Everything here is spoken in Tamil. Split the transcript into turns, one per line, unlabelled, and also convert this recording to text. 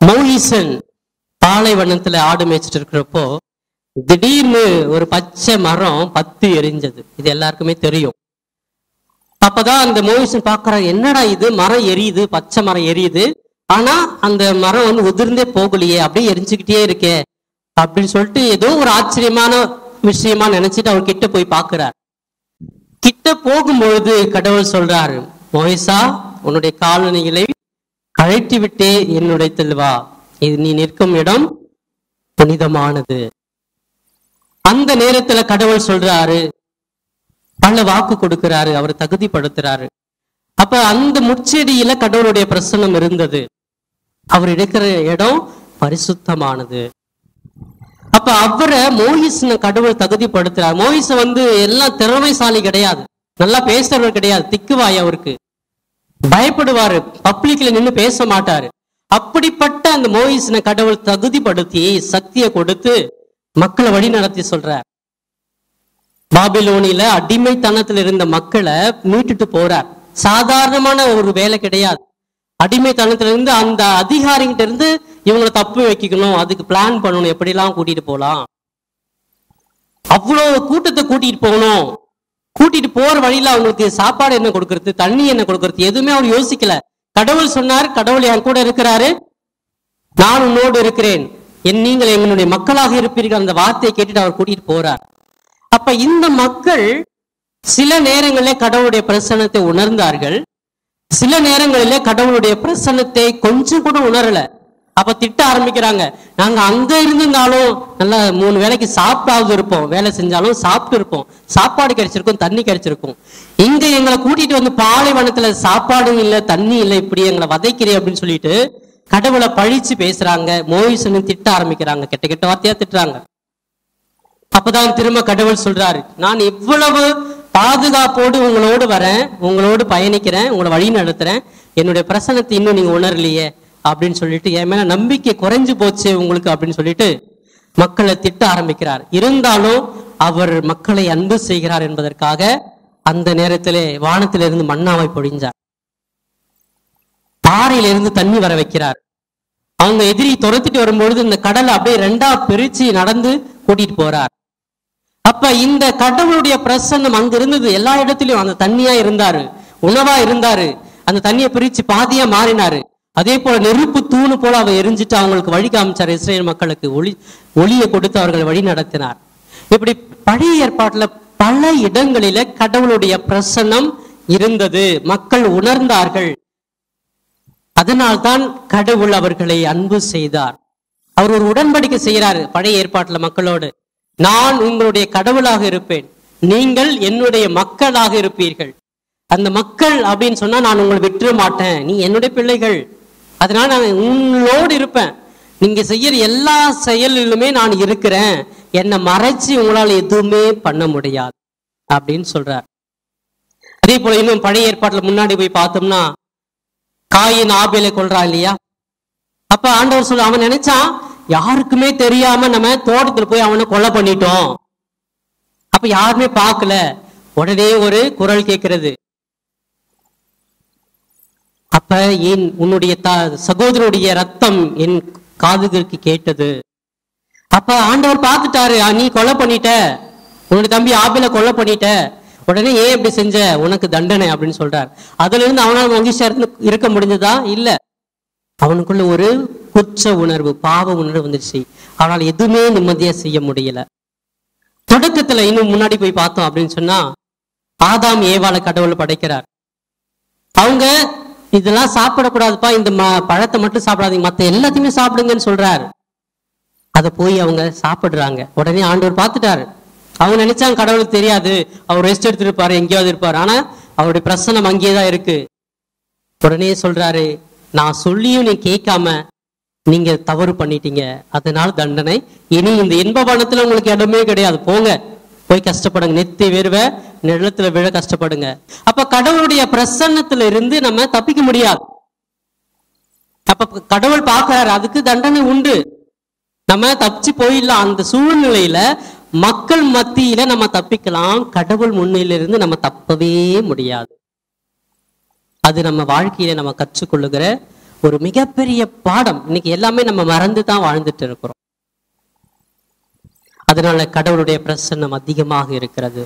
மோயிசன் பாலைவனத்துல ஆடு மேய்ச்சிட்டு இருக்கிறப்போ திடீர்னு ஒரு பச்சை மரம் பத்து எரிஞ்சது. இது எல்லாருக்குமே தெரியும். அப்பதான் அந்த மோயிசன் பாக்குறாரு, என்னடா இது, மரம் எரியுது, பச்சை மரம் எரியுது, ஆனா அந்த மரம் வந்து உதிர்ந்தே போகலையே, அப்படியே எரிஞ்சுக்கிட்டே இருக்கே அப்படின்னு சொல்லிட்டு ஏதோ ஒரு ஆச்சரியமான விஷயமா நினைச்சிட்டு அவர் கிட்ட போய் பாக்குறார். கிட்ட போகும்பொழுது கடவுள் சொல்றாரு, மோயிசா, உன்னுடைய காலணிகளை கழட்டி விட்டே என்னுடைய வா, இது நீ நிற்கும் இடம் புனிதமானது. அந்த நேரத்துல கடவுள் சொல்றாரு, பல வாக்கு கொடுக்கிறாரு, அவர் தகுதிப்படுத்துறாரு. அப்ப அந்த முச்செடியில கடவுளுடைய பிரசன்னம் இருந்தது. அவர் இருக்கிற இடம் பரிசுத்தமானது. அப்ப அவரை மோயிசனை கடவுள் தகுதிப்படுத்துறார். மோயிச வந்து எல்லாம் திறமைசாலி கிடையாது, நல்லா பேசுறவர் கிடையாது, திக்குவாய், அவருக்கு பயப்படுவாரு, பப்ளிக்ல நின்று பேச மாட்டாரு. அப்படிப்பட்ட அந்த மோயிசனை கடவுள் தகுதிப்படுத்தி சக்தியை கொடுத்து மக்களை வழி நடத்தி சொல்றார். பாபிலோனில அடிமைத்தனத்தில் இருந்த மக்களை மீட்டுட்டு போறார். சாதாரணமான ஒரு வேலை கிடையாது. அடிமைத்தனத்துல இருந்து அந்த அதிகாரிகிட்ட இருந்து இவங்களை தப்பு வைக்கணும், அதுக்கு பிளான் பண்ணணும், எப்படிலாம் கூட்டிட்டு போலாம், அவ்வளவு கூட்டத்தை கூட்டிட்டு போகணும். கூட்டிட்டு போற வழியில அவங்களுக்கு சாப்பாடு என்ன கொடுக்கறது, தண்ணி என்ன கொடுக்கறது, எதுவுமே அவர் யோசிக்கல. கடவுள் சொன்னார், கடவுள் என் கூட இருக்கிறாரு, நான் உன்னோடு இருக்கிறேன், நீங்கள் எங்களுடைய மக்களாக இருப்பீர்கள், அந்த வார்த்தையை கேட்டுட்டு அவர் கூட்டிட்டு போறார். அப்ப இந்த மக்கள் சில நேரங்களிலே கடவுளுடைய பிரசன்னத்தை உணர்ந்தார்கள், சில நேரங்களிலே கடவுளுடைய பிரசன்னத்தை கொஞ்சம் கூட உணரல. அப்ப திட்ட ஆரம்பிக்கிறாங்க, நாங்க அங்க இருந்திருந்தாலும் நல்லா 3 வேளைக்கு சாப்பிட்டாவது இருப்போம், வேலை செஞ்சாலும் சாப்பிட்டு இருப்போம், சாப்பாடு கிடைச்சிருக்கும், தண்ணி கிடைச்சிருக்கும், இங்க எங்களை கூட்டிட்டு வந்து பாலைவனத்துல சாப்பாடு இல்லை, தண்ணி இல்லை, இப்படி எங்களை வதைக்கிறே அப்படின்னு சொல்லிட்டு கடவுளை பழிச்சு பேசுறாங்க. மோயிசனை திட்ட ஆரம்பிக்கிறாங்க, கெட்ட கெட்ட வார்த்தையா திட்டுறாங்க. அப்பதான் திரும்ப கடவுள் சொல்றாரு, நான் இவ்வளவு பாதுகாப்போடு உங்களோடு வரேன், உங்களோடு பயணிக்கிறேன், உங்களை வழி நடத்துறேன், என்னுடைய பிரசன்னத்தை இன்னும் நீங்க உணரலையே அப்படின்னு சொல்லிட்டு, என் மேல நம்பிக்கை குறைஞ்சு போச்சு உங்களுக்கு அப்படின்னு சொல்லிட்டு மக்களை திட்ட ஆரம்பிக்கிறார். இருந்தாலும் அவர் மக்களை அன்பு செய்கிறார் என்பதற்காக அந்த நேரத்திலே வானத்திலிருந்து மன்னாவை பொழிஞ்சார், பாறையிலிருந்து தண்ணி வர வைக்கிறார். அவங்க எதிரி துரத்திட்டு வரும்பொழுது இந்த கடலை அப்படியே 2ஆ பிரிச்சு நடந்து கூட்டிட்டு போறார். அப்ப இந்த கடவுளுடைய பிரசன்னம் அங்க இருந்தது, எல்லா இடத்திலும் அந்த தண்ணியா இருந்தாரு, உணவா இருந்தாரு, அந்த தண்ணியை பிரிச்சு பாதியா மாறினாரு. அதே போல நெருப்பு தூணு போல அவர் எரிஞ்சிட்டு அவங்களுக்கு வழி காமிச்சார். இஸ்ரேல் மக்களுக்கு ஒளியை கொடுத்து அவர்களை வழி நடத்தினார். இப்படி பழைய ஏற்பாட்டுல பல இடங்களில கடவுளுடைய பிரசன்னம் இருந்தது, மக்கள் உணர்ந்தார்கள். அதனால்தான் கடவுள் அவர்களை அன்பு செய்தார். அவர் ஒரு உடன்படிக்கை செய்கிறார் பழைய ஏற்பாட்டுல மக்களோடு, நான் உங்களுடைய கடவுளாக இருப்பேன், நீங்கள் என்னுடைய மக்களாக இருப்பீர்கள். அந்த மக்கள் அப்படின்னு சொன்னா நான் உங்களை விட்டுற மாட்டேன், நீ என்னுடைய பிள்ளைகள், அதனால நான் உங்களோடு இருப்பேன், நீங்க செய்யற எல்லா செயலிலுமே நான் இருக்கிறேன், என்னை மறைச்சு உங்களால் எதுவுமே பண்ண முடியாது அப்படின்னு சொல்றார். அதே போல இன்னும் பழைய ஏற்பாட்டுல முன்னாடி போய் பார்த்தோம்னா காயின் ஆபேலை கொல்றான் இல்லையா? அப்ப ஆண்டவர் சொல்ல, அவன் நினைச்சான் யாருக்குமே தெரியாம நம்ம தோட்டத்துல போய் அவனை கொலை பண்ணிட்டோம், அப்ப யாருமே பார்க்கல. உடனே ஒரு குரல் கேட்கிறது, அப்ப ஏன் உன்னுடைய சகோதரனுடைய ரத்தம் என் காதுகளுக்கு கேட்டது. அப்ப ஆண்டவர் பார்த்துட்டாரு, நீ கொலை பண்ணிட்ட, உன்னுடைய தம்பி ஆபேலை கொலை பண்ணிட்ட, உடனே ஏன் இப்படி செஞ்ச, உனக்கு தண்டனை அப்படின்னு சொல்றார். அதுல இருந்து அவனால் மகிழ்ச்சியா இருக்க முடிஞ்சதா? இல்ல, அவனுக்குள்ள ஒரு குற்ற உணர்வு, பாவ உணர்வு வந்துருச்சு. ஆனால் எதுவுமே நிம்மதியா செய்ய முடியல. தொடக்கத்துல இன்னும் முன்னாடி போய் பார்த்தோம் அப்படின்னு சொன்னா, ஆதாம் ஏவாளை கடவுள் படைக்கிறார். அவங்க இதெல்லாம் சாப்பிடக்கூடாதுப்பா, இந்த பழத்தை மட்டும் சாப்பிடாதீங்க, மத்த எல்லாத்தையுமே சாப்பிடுங்கன்னு சொல்றாரு. அதை போய் அவங்க சாப்பிடுறாங்க. உடனே ஆண்டவர் பார்த்துட்டாரு. அவங்க நினைச்சாங்க கடவுளுக்கு தெரியாது, அவர் ரெஸ்ட் எடுத்துருப்பாரு, எங்கேயாவது இருப்பாரு, ஆனா அவருடைய பிரசன்னம் அங்கேயேதான் இருக்கு. உடனே சொல்றாரு, நான் சொல்லியும் நீ கேட்காம நீங்க தவறு பண்ணிட்டீங்க, அதனால தண்டனை, இனி இந்த இன்பவனத்துல உங்களுக்கு இடமே கிடையாது, போங்க போய் கஷ்டப்படுங்க, நெத்தி வேர்வை நிலத்துல விழ கஷ்டப்படுங்க. அப்ப கடவுளுடைய பிரசன்னத்துல இருந்து நம்ம தப்பிக்க முடியாது. அப்ப கடவுள் பார்க்கிறாரு, அதுக்கு தண்டனை உண்டு, நம்ம தப்பிச்சு போயிடலாம். அந்த சூழ்நிலையில மக்கள் மத்தியில நம்ம தப்பிக்கலாம், கடவுள் முன்னிலிருந்து நம்ம தப்பவே முடியாது. அது நம்ம வாழ்க்கையில நம்ம கற்றுக்கொள்ளுகிற ஒரு மிகப்பெரிய பாடம். இன்னைக்கு எல்லாமே நம்ம மறந்து தான் வாழ்ந்துட்டு இருக்கிறோம். அதனால கடவுளுடைய பிரசன்னம் அதிகமாக இருக்கிறது.